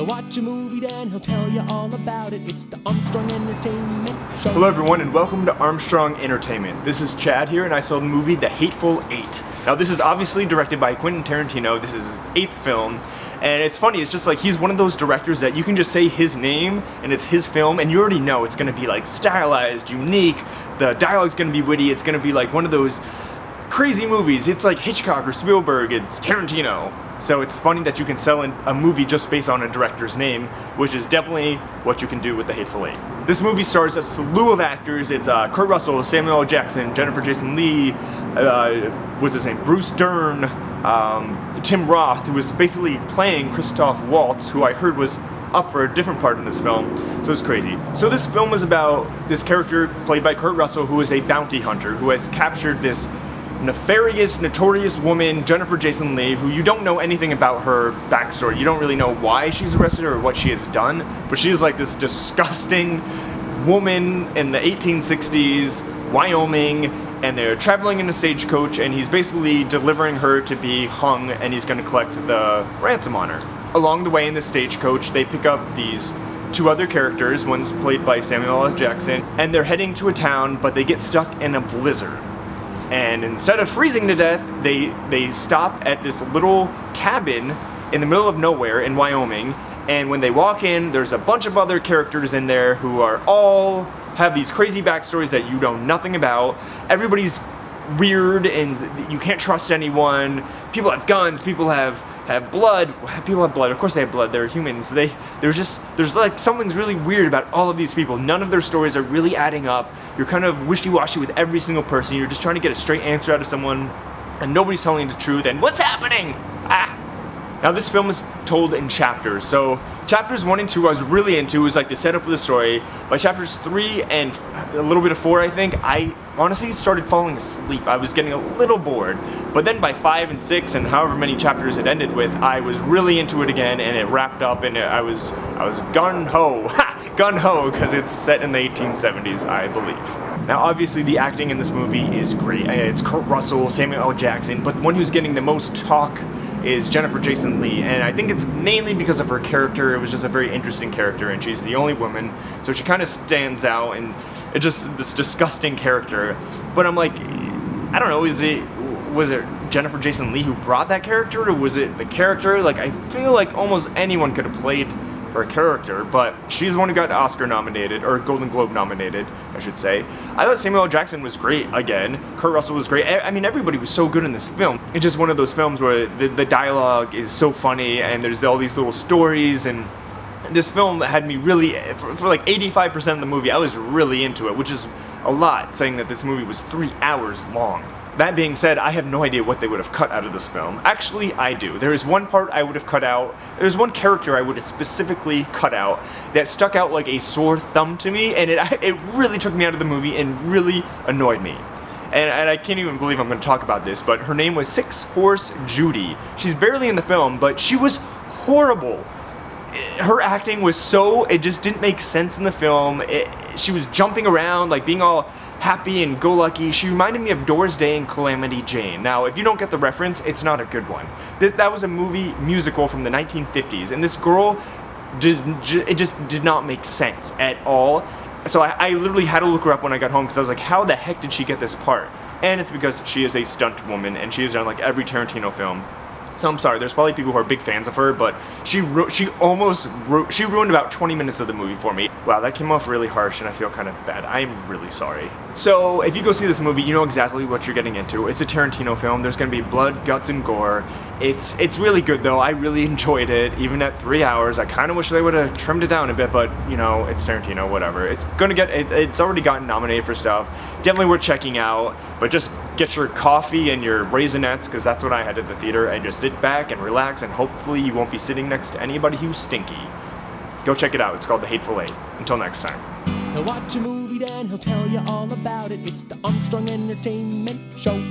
He'll watch a movie, then he'll tell you all about it. It's the Armstrong Entertainment Show. Hello everyone and welcome to Armstrong Entertainment. This is Chad here and I saw the movie The Hateful Eight. Now this is obviously directed by Quentin Tarintino. This is his 8th film. And it's funny, it's just like he's one of those directors that you can just say his name and it's his film and you already know it's gonna be like stylized, unique, the dialogue's gonna be witty, it's gonna be like one of those crazy movies. It's like Hitchcock or Spielberg, it's Tarantino. So it's funny that you can sell a movie just based on a director's name, which is definitely what you can do with The Hateful Eight. This movie stars a slew of actors. It's Kurt Russel, Samuel L. Jackson, Jennifer Jason Leigh, what's his name, Bruce Dern, Tim Roth, who was basically playing Christoph Waltz, who I heard was up for a different part in this film, so it's crazy. So this film is about this character played by Kurt Russell, who is a bounty hunter, who has captured this nefarious, notorious woman, Jennifer Jason Leigh, who you don't know anything about her backstory. You don't really know why she's arrested or what she has done, but she's like this disgusting woman in the 1860s, Wyoming, and they're traveling in a stagecoach, and he's basically delivering her to be hung, and he's going to collect the ransom on her. Along the way in the stagecoach, they pick up these two other characters. One's played by Samuel L. Jackson, and they're heading to a town, but they get stuck in a blizzard. And instead of freezing to death, they stop at this little cabin in the middle of nowhere in Wyoming. And when they walk in, there's a bunch of other characters in there who are all have these crazy backstories that you know nothing about. Everybody's weird and you can't trust anyone. People have guns, people have blood. People have blood. Of course they have blood. They're humans. There's like something's really weird about all of these people. None of their stories are really adding up. You're kind of wishy-washy with every single person. You're just trying to get a straight answer out of someone and nobody's telling you the truth. And what's happening? Now this film is told in chapters. So chapters 1 and 2 I was really into. It was like the setup of the story. By chapters 3 and a little bit of 4, I think, I honestly started falling asleep. I was getting a little bored. But then by 5 and 6 and however many chapters it ended with, I was really into it again and it wrapped up and I was gun-ho. Gun-ho, because it's set in the 1870s, I believe. Now obviously the acting in this movie is great. It's Kurt Russell, Samuel L. Jackson, but the one who's getting the most talk is Jennifer Jason Leigh, and I think it's mainly because of her character. It was just a very interesting character, and she's the only woman, so she kind of stands out, and it's just this disgusting character. But I'm like, I don't know, was it Jennifer Jason Leigh who brought that character, or was it the character? Like, I feel like almost anyone could have played her character, but she's the one who got Oscar nominated, or Golden Globe nominated, I should say. I thought Samuel L. Jackson was great again. Kurt Russell was great. I mean, everybody was so good in this film. It's just one of those films where the dialogue is so funny, and there's all these little stories, and this film had me really, for like 85% of the movie, I was really into it, which is a lot, saying that this movie was 3 hours long. That being said, I have no idea what they would have cut out of this film. Actually, I do. There is one part I would have cut out. There's one character I would have specifically cut out that stuck out like a sore thumb to me, and it really took me out of the movie and really annoyed me. And I can't even believe I'm going to talk about this, but her name was Six Horse Judy. She's barely in the film, but she was horrible. Her acting was it just didn't make sense in the film. She was jumping around, like being all happy and go lucky. She reminded me of Doris Day and Calamity Jane. Now, if you don't get the reference, it's not a good one. That was a musical from the 1950s, and this girl, it just did not make sense at all. So I literally had to look her up when I got home because I was like, how the heck did she get this part? And it's because she is a stunt woman, and she has done like every Tarantino film. So I'm sorry, there's probably people who are big fans of her, but she ruined about 20 minutes of the movie for me. Wow, that came off really harsh and I feel kind of bad. I'm really sorry. So if you go see this movie, you know exactly what you're getting into. It's a Tarantino film. There's going to be blood, guts, and gore. It's really good though. I really enjoyed it, even at 3 hours. I kind of wish they would have trimmed it down a bit, but you know, it's Tarantino, whatever. It's already gotten nominated for stuff. Definitely worth checking out, but just get your coffee and your Raisinets, because that's what I had at the theater, and just sit back and relax, and hopefully you won't be sitting next to anybody who's stinky. Go check it out. It's called The Hateful Eight. Until next time. He'll watch a movie, then he'll tell you all about it. It's the Armstrong Entertainment Show.